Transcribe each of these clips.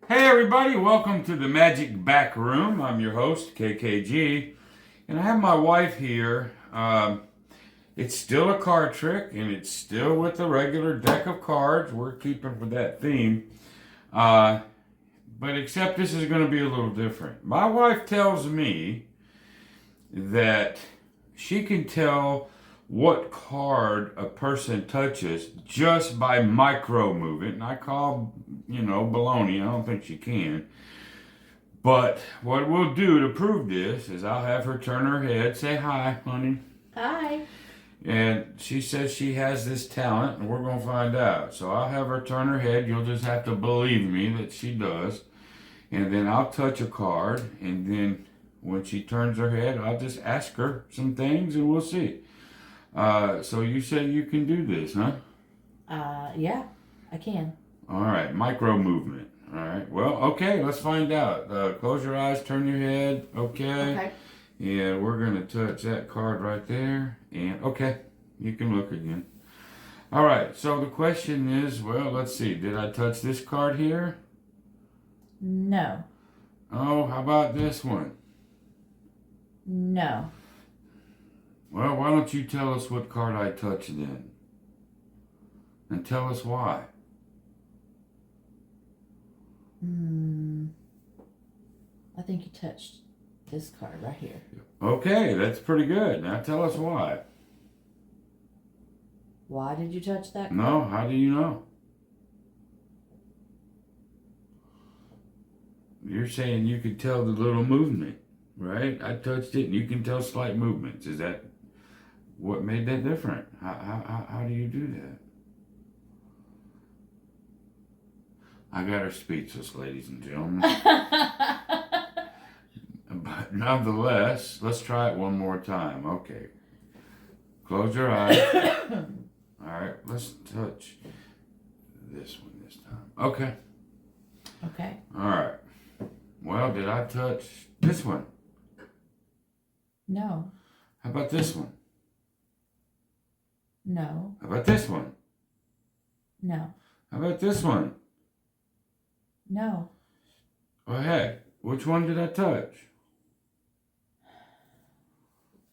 Hey everybody, welcome to the Magic Back Room. I'm your host, KKG, and I have my wife here. It's still a card trick, and it's still with the regular deck of cards. We're keeping with that theme. Uh, but except this is going to be a little different. My wife tells me that she can tell what card a person touches just by micro movement. And I call, baloney. I don't think she can. But what we'll do to prove this is I'll have her turn her head, say hi, honey. Hi. And she says she has this talent, and we're going to find out. So I'll have her turn her head. You'll just have to believe me that she does. And then I'll touch a card, and then when she turns her head, I'll just ask her some things, and we'll see. So you said you can do this, huh? Yeah, I can. All right, micro movement. All right. Well, okay. Let's find out. Close your eyes. Turn your head. Okay. Okay. And we're gonna touch that card right there. And okay, you can look again. All right. So the question is, well, let's see. Did I touch this card here? No. Oh, how about this one? No. Well, why don't you tell us what card I touched then, and tell us why. Hmm. I think you touched this card right here. Okay, that's pretty good. Now tell us why. Why did you touch that card? No, how do you know? You're saying you could tell the little movement, right? I touched it and you can tell slight movements. Is that what made that different? How do you do that? I got her speechless, ladies and gentlemen. But nonetheless, let's try it one more time. Okay. Close your eyes. All right, let's touch this one this time. Okay. Okay. All right. Well, did I touch this one? No. How about this one? No. How about this one? No. How about this one? No. Oh, heck. Which one did I touch?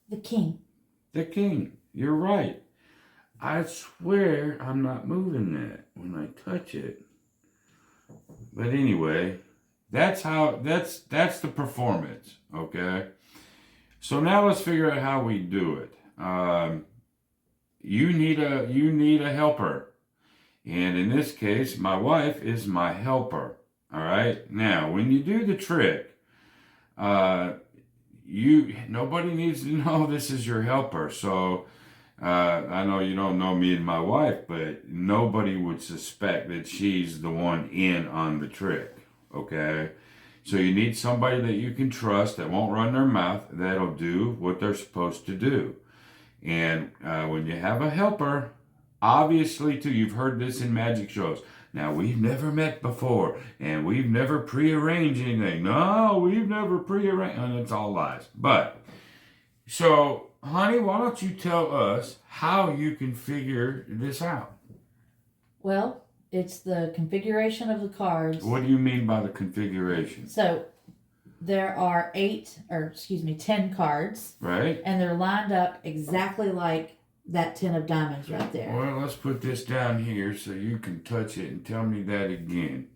The king. The king. You're right. I swear I'm not moving that when I touch it. But anyway, that's the performance, okay? So now let's figure out how we do it. You need a helper. And in this case, my wife is my helper. All right? Now, when you do the trick, nobody needs to know this is your helper. So I know you don't know me and my wife, but nobody would suspect that she's the one in on the trick. Okay? So you need somebody that you can trust that won't run their mouth, that'll do what they're supposed to do. And when you have a helper, obviously, too, you've heard this in magic shows. Now, we've never met before, and we've never prearranged anything. No, we've never prearranged, and it's all lies. But, so, honey, why don't you tell us how you can figure this out? Well, it's the configuration of the cards. What do you mean by the configuration? So there are 10 cards, Right? and they're lined up exactly like that 10 of diamonds right there. Well, let's put this down here so you can touch it and tell me that again.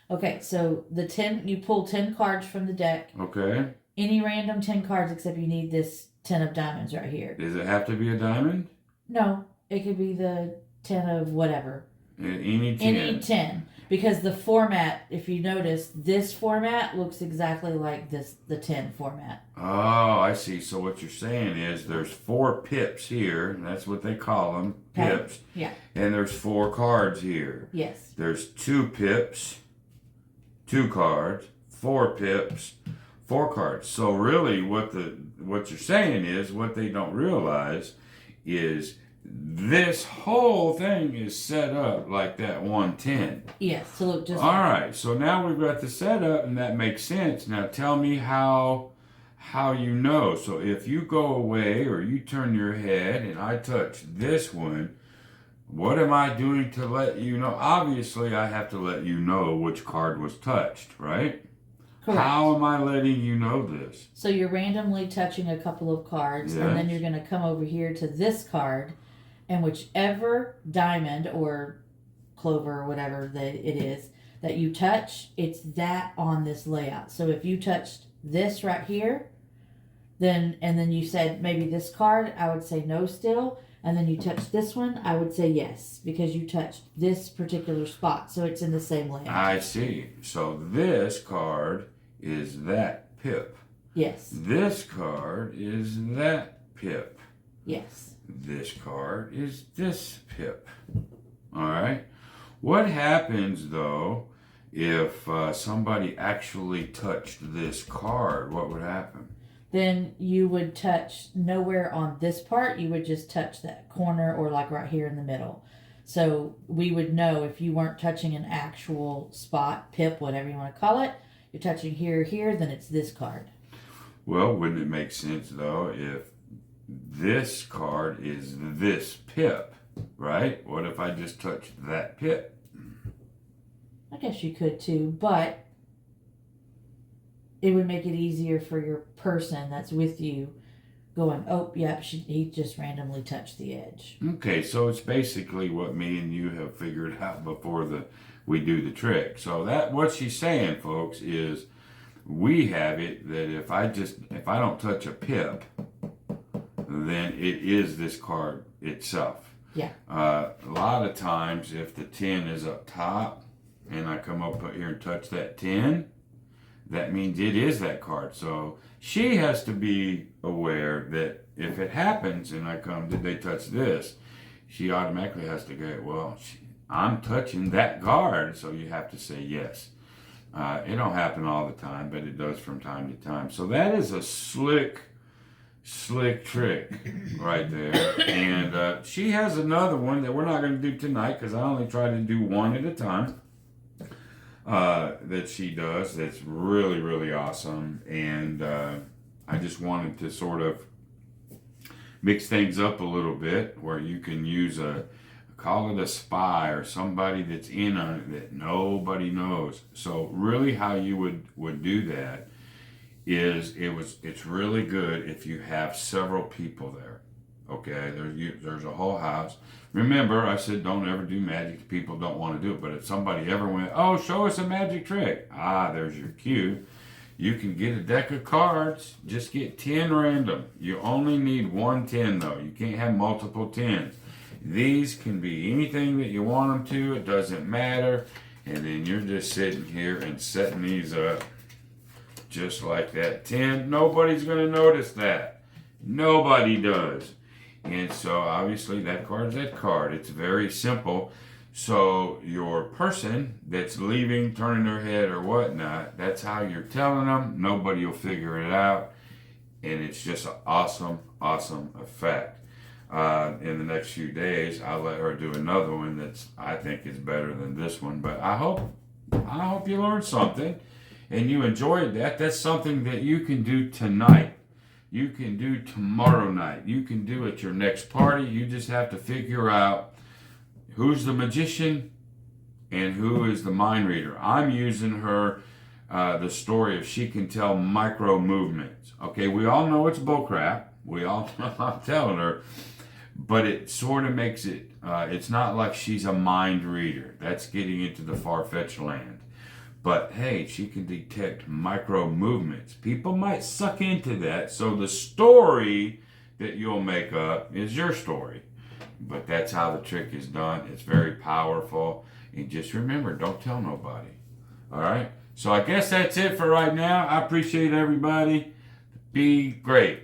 Okay, so you pull 10 cards from the deck. Okay? Any random 10 cards except you need this 10 of diamonds right here. Does it have to be a diamond? No, it could be the 10 of whatever. Any 10. Any 10. Because the format, if you notice, this format looks exactly like the 10 format. Oh, I see. So what you're saying is there's 4 pips here, and that's what they call them, Okay. pips. Yeah. And there's 4 cards here. Yes. There's 2 pips, 2 cards, 4 pips, 4 cards. So really what you're saying is what they don't realize is this whole thing is set up like that 110. Yes, to look just All like right, so now we've got the setup, and that makes sense. Now tell me how you know. So if you go away or you turn your head and I touch this one, What am I doing to let you know? Obviously, I have to let you know which card was touched, right? Correct. How am I letting you know this? So you're randomly touching a couple of cards, and then Yes. you're going to come over here to this card, and whichever diamond or clover or whatever that it is that you touch, it's that on this layout. So if you touched this right here, then you said maybe this card, I would say no still. And then you touch this one, I would say yes, because you touched this particular spot. So it's in the same layout. I see. So this card is that pip. Yes. This card is that pip. Yes. This card is this pip. All right. What happens though if somebody actually touched this card? What would happen? Then you would touch nowhere on this part. You would just touch that corner or like right here in the middle. So we would know if you weren't touching an actual spot, pip, whatever you want to call it, you're touching here, then it's this card. Well, wouldn't it make sense though if this card is this pip, right? What if I just touched that pip? I guess you could too, but it would make it easier for your person that's with you going, oh, yep, he just randomly touched the edge. Okay, so it's basically what me and you have figured out before we do the trick. So that what she's saying, folks, is we have it that if I don't touch a pip, then it is this card itself. Yeah. A lot of times, if the 10 is up top and I come up here and touch that 10, that means it is that card. So she has to be aware that if it happens and I come, did they touch this? She automatically has to go, well, I'm touching that card, so you have to say yes. It don't happen all the time, but it does from time to time. So that is a slick trick right there. And she has another one that we're not going to do tonight because I only try to do one at a time. That she does that's really, really awesome. And I just wanted to sort of mix things up a little bit where you can use call it a spy or somebody that's in on it that nobody knows. So really how you would do that is it's really good if you have several people there. Okay, there's a whole house. Remember, I said don't ever do magic. People don't want to do it. But if somebody ever went, oh, show us a magic trick. There's your cue. You can get a deck of cards. Just get 10 random. You only need one 10 though. You can't have multiple 10s. These can be anything that you want them to. It doesn't matter. And then you're just sitting here and setting these up just like that 10. Nobody's going to notice that. Nobody does. And so obviously that card is that card. It's very simple. So your person that's leaving, turning their head or whatnot, that's how you're telling them. Nobody will figure it out. And it's just an awesome, awesome effect. In the next few days, I'll let her do another one that's I think is better than this one. But I hope you learned something and you enjoyed that. That's something that you can do tonight. You can do tomorrow night. You can do at your next party. You just have to figure out who's the magician and who is the mind reader. I'm using her, the story of she can tell micro movements. Okay, we all know it's bullcrap. We all know I'm telling her. But it sort of makes it, it's not like she's a mind reader. That's getting into the far-fetched land. But hey, she can detect micro movements. People might suck into that. So the story that you'll make up is your story. But that's how the trick is done. It's very powerful. And just remember, don't tell nobody. All right? So I guess that's it for right now. I appreciate everybody. Be great.